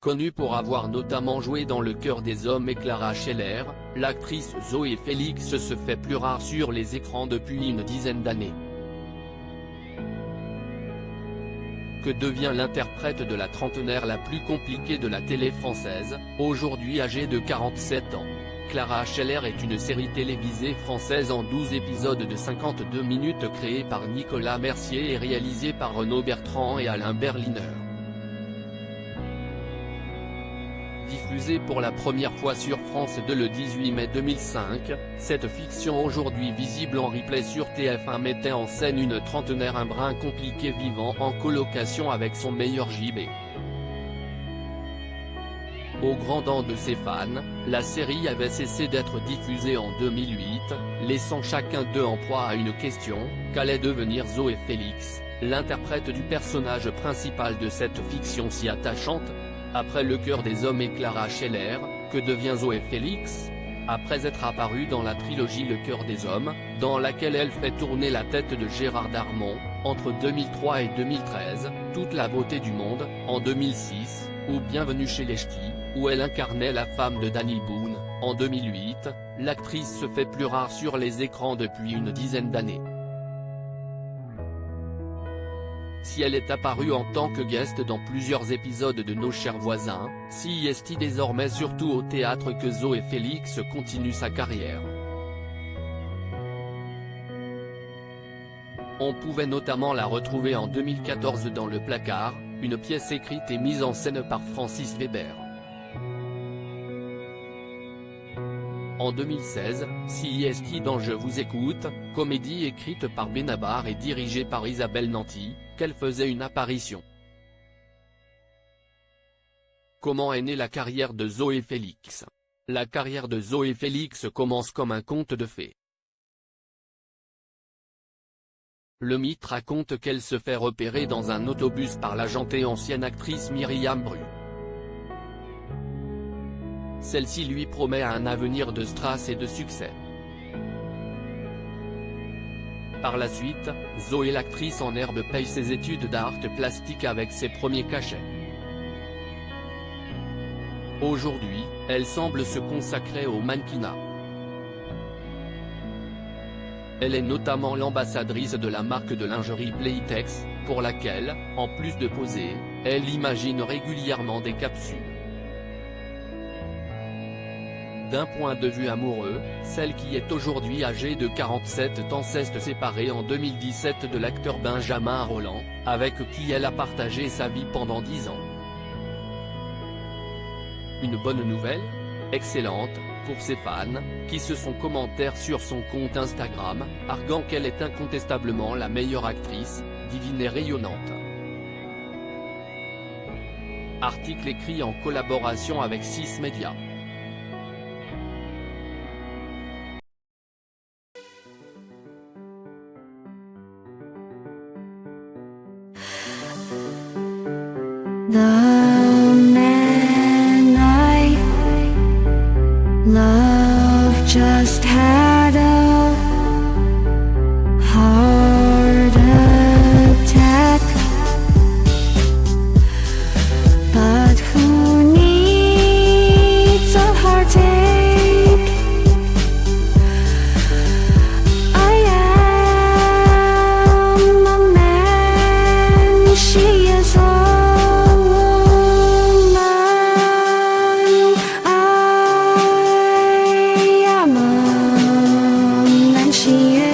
Connue pour avoir notamment joué dans Le cœur des hommes et Clara Scheller, l'actrice Zoé Félix se fait plus rare sur les écrans depuis une dizaine d'années. Que devient l'interprète de la trentenaire la plus compliquée de la télé française, aujourd'hui âgée de 47 ans? Clara Scheller est une série télévisée française en 12 épisodes de 52 minutes créée par Nicolas Mercier et réalisée par Renaud Bertrand et Alain Berliner. Diffusée pour la première fois sur France 2 le 18 mai 2005, cette fiction aujourd'hui visible en replay sur TF1 mettait en scène une trentenaire un brin compliquée vivant en colocation avec son meilleur JB. Au grand dam de ses fans, la série avait cessé d'être diffusée en 2008, laissant chacun d'eux en proie à une question: qu'allait devenir Zoé Félix, l'interprète du personnage principal de cette fiction si attachante? Après Le cœur des hommes et Clara Scheller, que devient Zoé Félix? Après être apparue dans la trilogie Le cœur des hommes, dans laquelle elle fait tourner la tête de Gérard Darmon, entre 2003 et 2013, Toute la beauté du monde, en 2006, ou Bienvenue chez les Ch'tis, où elle incarnait la femme de Danny Boone, en 2008, l'actrice se fait plus rare sur les écrans depuis une dizaine d'années. Si elle est apparue en tant que guest dans plusieurs épisodes de Nos chers voisins, si est désormais surtout au théâtre que Zoé Félix continue sa carrière. On pouvait notamment la retrouver en 2014 dans Le Placard, une pièce écrite et mise en scène par Francis Weber. En 2016, CIST dans Je vous écoute, comédie écrite par Benabar et dirigée par Isabelle Nanty, qu'elle faisait une apparition. Comment est née la carrière de Zoé Félix? La carrière de Zoé Félix commence comme un conte de fées. Le mythe raconte qu'elle se fait repérer dans un autobus par la gentille ancienne actrice Myriam Bru. Celle-ci lui promet un avenir de strass et de succès. Par la suite, Zoé l'actrice en herbe paye ses études d'art plastique avec ses premiers cachets. Aujourd'hui, elle semble se consacrer au mannequinat. Elle est notamment l'ambassadrice de la marque de lingerie Playtex, pour laquelle, en plus de poser, elle imagine régulièrement des capsules. D'un point de vue amoureux, celle qui est aujourd'hui âgée de 47 ans s'est séparée en 2017 de l'acteur Benjamin Rolland, avec qui elle a partagé sa vie pendant 10 ans. Une bonne nouvelle? Excellente, pour ses fans, qui se sont commentaires sur son compte Instagram, arguant qu'elle est incontestablement la meilleure actrice, divine et rayonnante. Article écrit en collaboration avec 6 Médias. The man I love just had a heart attack, but who needs a heartache? I am a man, she is a she is.